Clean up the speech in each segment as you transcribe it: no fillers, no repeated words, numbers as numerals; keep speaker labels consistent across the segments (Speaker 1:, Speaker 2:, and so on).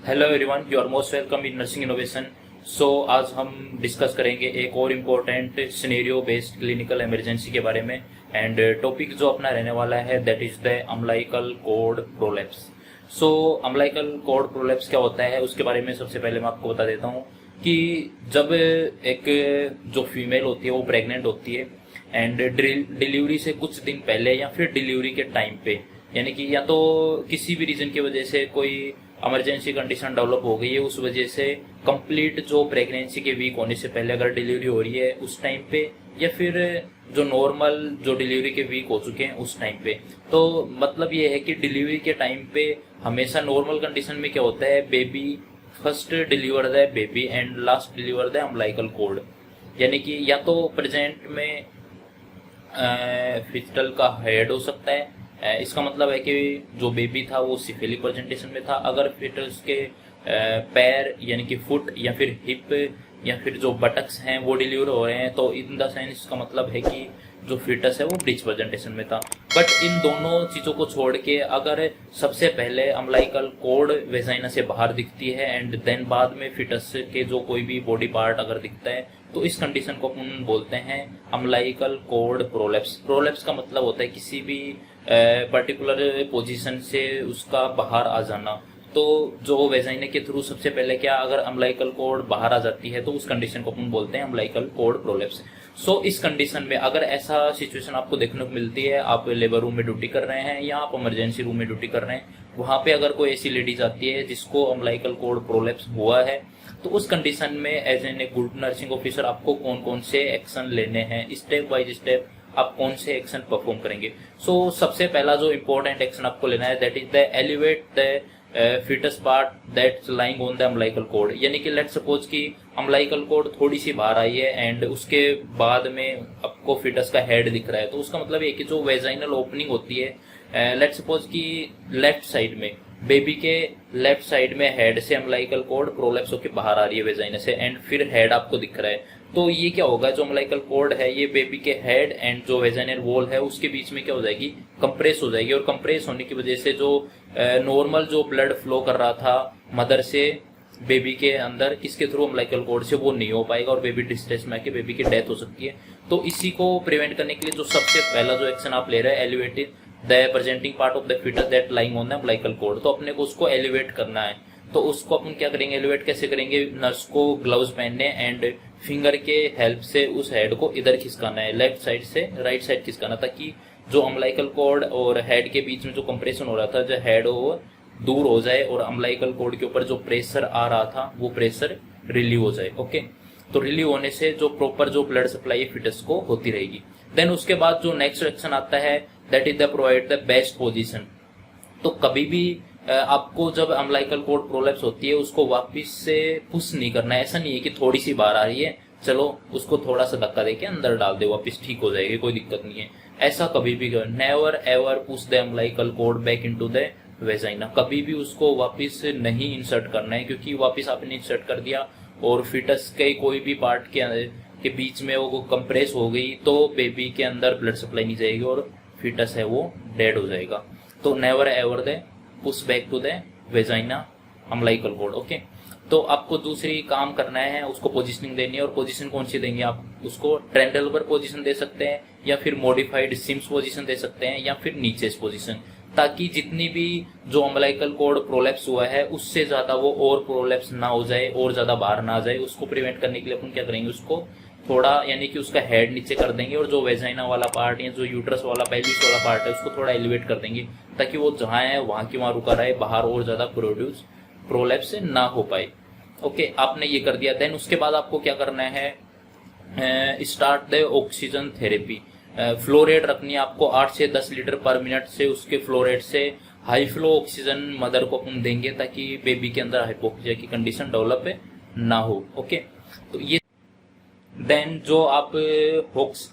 Speaker 1: Hello everyone, you are most welcome in nursing innovation. So आज हम discuss करेंगे एक और important scenario based clinical emergency के बारे में। एंड टॉपिक जो अपना रहने वाला है that is the umbilical cord prolapse. So umbilical cord prolapse क्या होता है उसके बारे में सबसे पहले मैं आपको बता देता हूँ कि जब एक जो फीमेल होती है वो प्रेग्नेंट होती है एंड डिलीवरी से कुछ दिन पहले या फिर डिलीवरी के टाइम पे, यानी कि या तो किसी भी रीजन की वजह से कोई इमरजेंसी कंडीशन डेवलप हो गई है, उस वजह से कंप्लीट जो प्रेगनेंसी के वीक होने से पहले अगर डिलीवरी हो रही है उस टाइम पे, या फिर जो नॉर्मल जो डिलीवरी के वीक हो चुके हैं उस टाइम पे। तो मतलब ये है कि डिलीवरी के टाइम पे हमेशा नॉर्मल कंडीशन में क्या होता है, baby first deliver the baby and last deliver the umbilical cord, यानी कि या तो प्रेजेंट में फिस्टल का हेड हो सकता है। इसका मतलब है कि जो बेबी था वो सिफेलिक प्रेजेंटेशन में था। अगर फिटस के पैर यानी कि फुट या फिर हिप या फिर जो बटक्स हैं वो डिलीवर हो रहे हैं तो इन द सेंस इसका मतलब है कि जो फिटस है वो ब्रिज प्रेजेंटेशन में था। बट इन दोनों चीज़ों को छोड़ के अगर सबसे पहले अम्बिलिकल कॉर्ड वेजाइना से बाहर दिखती है एंड देन बाद में फिटस के जो कोई भी बॉडी पार्ट अगर दिखता है तो इस कंडीशन को अपन बोलते हैं अम्बिलिकल कॉर्ड प्रोलैप्स। प्रोलैप्स का मतलब होता है किसी भी पर्टिकुलर पोजीशन से उसका बाहर आ जाना। तो जो वेजाइना के थ्रू सबसे पहले क्या अगर अम्बिलिकल कॉर्ड बाहर आ जाती है तो उस कंडीशन को अपन बोलते हैं अम्बिलिकल कॉर्ड प्रोलैप्स। सो इस कंडीशन में अगर ऐसा सिचुएशन आपको देखने को मिलती है, आप लेबर रूम में ड्यूटी कर रहे हैं या आप इमरजेंसी रूम में ड्यूटी कर रहे हैं, वहां पे अगर कोई ऐसी लेडीज आती है जिसको अम्बिलिकल कॉर्ड प्रोलैप्स हुआ है तो उस कंडीशन में as an a good nursing officer आपको कौन कौन से एक्शन लेने हैं, स्टेप बाय स्टेप आप कौन से एक्शन परफॉर्म करेंगे। सो सबसे पहला जो इंपॉर्टेंट एक्शन आपको लेना है that is the elevate the fetus part that's lying on the umbilical cord, यानी कि लेट्स सपोज कि अम्बिलिकल कॉर्ड थोड़ी सी बाहर आई है एंड उसके बाद में आपको फिटस का हेड दिख रहा है, तो उसका मतलब ये कि जो वेजाइनल ओपनिंग होती है लेट्स सपोज कि लेफ्ट साइड में बेबी के लेफ्ट साइड में हेड से अम्बिलिकल कॉर्ड प्रोलैप्स होकर बाहर आ रही है वेजाइना से एंड फिर हेड आपको दिख रहा है, तो ये क्या होगा, जो अम्बिलिकल कॉर्ड है ये बेबी के हेड एंड जो वेजाइनल वॉल है उसके बीच में क्या हो जाएगी, कंप्रेस हो जाएगी। और कंप्रेस होने की वजह से जो नॉर्मल जो ब्लड फ्लो कर रहा था मदर से बेबी के अंदर किसके थ्रू, अम्बिलिकल कॉर्ड से, वो नहीं हो पाएगा और बेबी डिस्ट्रेस में आके बेबी की डेथ हो सकती है। तो इसी को प्रिवेंट करने के लिए जो सबसे पहला जो एक्शन आप ले रहे हैं, elevated the presenting part of the fetus that lying on the umbilical cord, तो अपने को उसको एलिवेट करना है। तो उसको अपन क्या करेंगे, एलिवेट कैसे करेंगे, नर्स को ग्लव्स पहनने एंड फिंगर के हेल्प से उस हेड को इधर खिसकाना है, लेफ्ट साइड से राइट साइड खिसकाना, ताकि जो अम्बिलिकल कॉर्ड और हेड के बीच में जो कंप्रेशन हो रहा था, जो हेड हो दूर हो जाए और अम्बिलिकल कॉर्ड के ऊपर जो प्रेशर आ रहा था वो प्रेशर रिलीव हो जाए। ओके, तो रिलीव होने से जो प्रॉपर जो ब्लड सप्लाई फिटस को होती रहेगी। देन उसके बाद जो नेक्स्ट एक्शन आता है that is the provide the best position. तो कभी भी आपको जब अम्बिलिकल कॉर्ड प्रोलैप्स होती है उसको वापस से पुश नहीं करना है। ऐसा नहीं है कि थोड़ी सी बाहर आ रही है चलो उसको थोड़ा सा धक्का देके अंदर डाल दे वापस ठीक हो जाएगी, कोई दिक्कत नहीं है, ऐसा कभी भी कर, never ever push the umbilical cord back into the vagina. कभी भी उसको वापस नहीं इंसर्ट करना है, क्योंकि वापस आपने इंसर्ट कर दिया और फिटस के कोई भी पार्ट के बीच में वो कंप्रेस हो गई तो बेबी के अंदर ब्लड सप्लाई नहीं जाएगी और फिटस है वो डेड हो जाएगा। तो never ever the push back to the vagina umbilical cord. Okay, तो आपको दूसरी काम करना है, उसको पोजीशनिंग देनी है। और पोजीशन कौन सी देंगे आप, उसको ट्रेंडलबर पोजीशन दे सकते हैं या फिर मॉडिफाइड सिम्स पोजीशन दे सकते हैं या फिर नीचे पोजीशन, ताकि जितनी भी जो अम्बिलिकल कॉर्ड प्रोलैप्स हुआ है उससे ज्यादा वो और प्रोलैप्स ना हो जाए और ज्यादा बाहर ना आ जाए। उसको प्रिवेंट करने के लिए अपन क्या करेंगे, उसको थोड़ा यानी कि उसका हेड नीचे कर देंगे और जो वेजाइना वाला पार्ट या जो यूट्रस वाला पेल्विस वाला पार्ट है उसको थोड़ा एलिवेट कर देंगे, ताकि वो जहां है वहां की वहां रुका रहे, बाहर और ज्यादा प्रोलैप्स ना हो पाए। ओके, आपने ये कर दिया। देन उसके बाद आपको क्या करना है, start the oxygen therapy. Flow rate रखनी है आपको 8 से 10 लीटर पर मिनट से, उसके फ्लो रेट से हाई फ्लो ऑक्सीजन मदर को अपन देंगे ताकि बेबी के अंदर हाइपोक्सिया की कंडीशन डेवलप ना हो। ओके, तो ये देन जो आप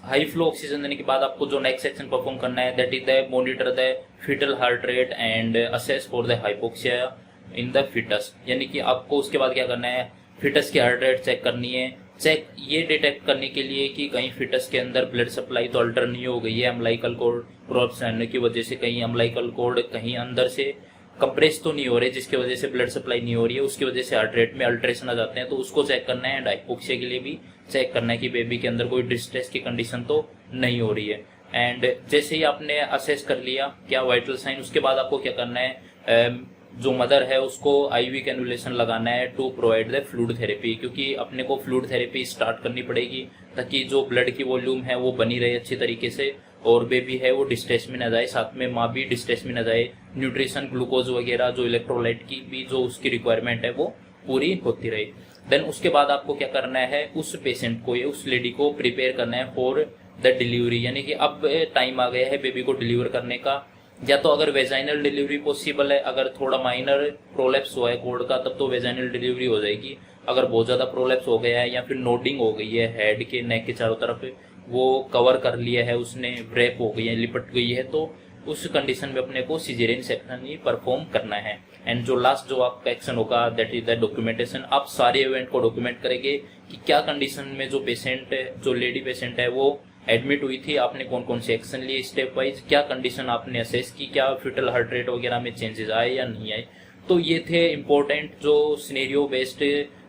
Speaker 1: हाई फ्लो ऑक्सीजन देने के बाद आपको जो नेक्स्ट सेक्शन परफॉर्म करना है that is the monitor the fetal heart rate and assess for the hypoxia in the fetus, यानी कि आपको उसके बाद क्या करना है, फिटस की हार्ट रेट चेक करनी है। चेक ये डिटेक्ट करने के लिए कि कहीं फिटस के अंदर ब्लड सप्लाई तो अल्टर नहीं हो गई है अम्बिलिकल कॉर्ड प्रोलैप्स होने की वजह से, कहीं अम्बिलिकल कॉर्ड कहीं अंदर से कंप्रेस तो नहीं हो रहे, जिसकी वजह से ब्लड सप्लाई नहीं हो रही है, उसकी वजह से हार्ट रेट में अल्ट्रेशन आ जाते हैं, तो उसको चेक करना है। एंड हाइपोक्सिया के लिए भी चेक करना है कि बेबी के अंदर कोई डिस्ट्रेस की कंडीशन तो नहीं हो रही है। एंड जैसे ही आपने असेस कर लिया क्या वाइटल साइन, उसके बाद आपको क्या करना है, जो मदर है उसको आईवी कैनुलेशन लगाना है to provide the fluid therapy, क्योंकि अपने को फ्लूइड थेरेपी स्टार्ट करनी पड़ेगी ताकि जो ब्लड की वॉल्यूम है वो बनी रहे अच्छी तरीके से, और बेबी है वो डिस्ट्रेस में न जाए, साथ में माँ भी डिस्ट्रेस में न जाए। न्यूट्रिशन, ग्लूकोज वगैरह जो इलेक्ट्रोलाइट की भी जो उसकी रिक्वायरमेंट है वो पूरी होती रहे। देन उसके बाद आपको क्या करना है, उस पेशेंट को या उस लेडी को प्रिपेयर करना है फॉर द डिलीवरी, यानी कि अब टाइम आ गया है बेबी को डिलीवर करने का। या तो अगर वेजाइनल डिलीवरी पॉसिबल है, अगर थोड़ा माइनर प्रोलैप्स हुआ है कोर्ड का तब तो वेजाइनल डिलीवरी हो जाएगी। अगर बहुत ज्यादा प्रोलैप्स हो गया है या फिर नोडिंग हो गई है हेड के, नेक के चारों तरफ वो कवर कर लिया है उसने, ब्रेक हो गई है, लिपट गई है, तो उस कंडीशन में अपने को सिजेरियन सेक्शन ही परफॉर्म करना है। एंड जो लास्ट जो आपका एक्शन होगा दैट इज द डॉक्यूमेंटेशन। आप सारे इवेंट को डॉक्यूमेंट करेंगे कि क्या कंडीशन में जो पेशेंट, जो लेडी पेशेंट है वो एडमिट हुई थी, आपने कौन कौन से एक्शन लिए स्टेप वाइज, क्या कंडीशन आपने असेस की, क्या फिटल हार्ट रेट वगैरह में चेंजेस आए या नहीं आए। तो ये थे इम्पोर्टेंट जो सिनेरियो बेस्ड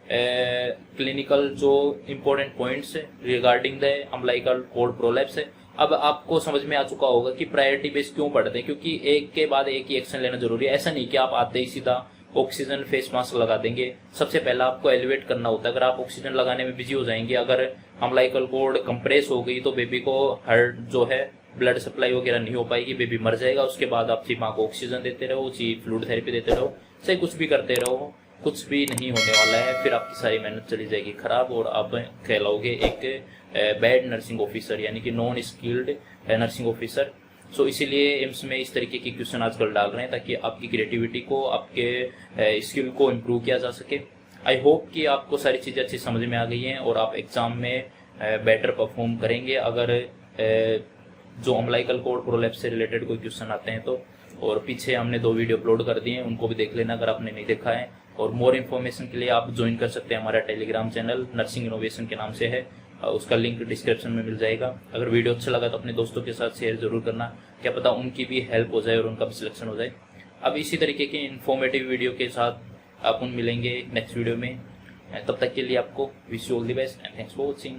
Speaker 1: क्लिनिकल जो important points regarding the umbilical cord prolapse. अब आपको समझ में आ चुका होगा कि प्रायोरिटी बेस क्यों पढ़ते हैं, क्योंकि एक के बाद एक ही एक्शन लेना जरूरी है। ऐसा नहीं कि आप आते ही सीधा ऑक्सीजन फेस मास्क लगा देंगे, सबसे पहला आपको एलिवेट करना होता है। अगर आप ऑक्सीजन लगाने में बिजी हो जाएंगे, अगर अम्बिलिकल कॉर्ड कंप्रेस हो गई तो बेबी को हार्ट जो है ब्लड सप्लाई वगैरह नहीं हो पाएगी, बेबी मर जाएगा। उसके बाद आप माँ को ऑक्सीजन देते रहो, फ्लूइड थेरेपी देते रहो, चाहे कुछ भी करते रहो, कुछ भी नहीं होने वाला है। फिर आपकी सारी मेहनत चली जाएगी खराब और आप कहलाओगे एक बैड नर्सिंग ऑफिसर, यानी कि नॉन स्किल्ड नर्सिंग ऑफिसर। सो इसीलिए एम्स में इस तरीके की क्वेश्चन आजकल डाल रहे हैं ताकि आपकी क्रिएटिविटी को, आपके स्किल को इम्प्रूव किया जा सके। आई होप कि आपको सारी चीज़ें अच्छी समझ में आ गई हैं और आप एग्जाम में बेटर परफॉर्म करेंगे अगर जो अम्बिलिकल कॉर्ड प्रोलैप्स से रिलेटेड कोई क्वेश्चन आते हैं तो। और पीछे हमने 2 वीडियो अपलोड कर दिए हैं, उनको भी देख लेना अगर आपने नहीं देखा है। और मोर इन्फॉर्मेशन के लिए आप ज्वाइन कर सकते हैं हमारा टेलीग्राम चैनल, नर्सिंग इनोवेशन के नाम से है, उसका लिंक डिस्क्रिप्शन में मिल जाएगा। अगर वीडियो अच्छा लगा तो अपने दोस्तों के साथ शेयर जरूर करना, क्या पता उनकी भी हेल्प हो जाए और उनका भी सिलेक्शन हो जाए। अब इसी तरीके के इन्फॉर्मेटिव वीडियो के साथ अपन मिलेंगे नेक्स्ट वीडियो में। तब तक के लिए आपको wish you all the best and thanks for watching.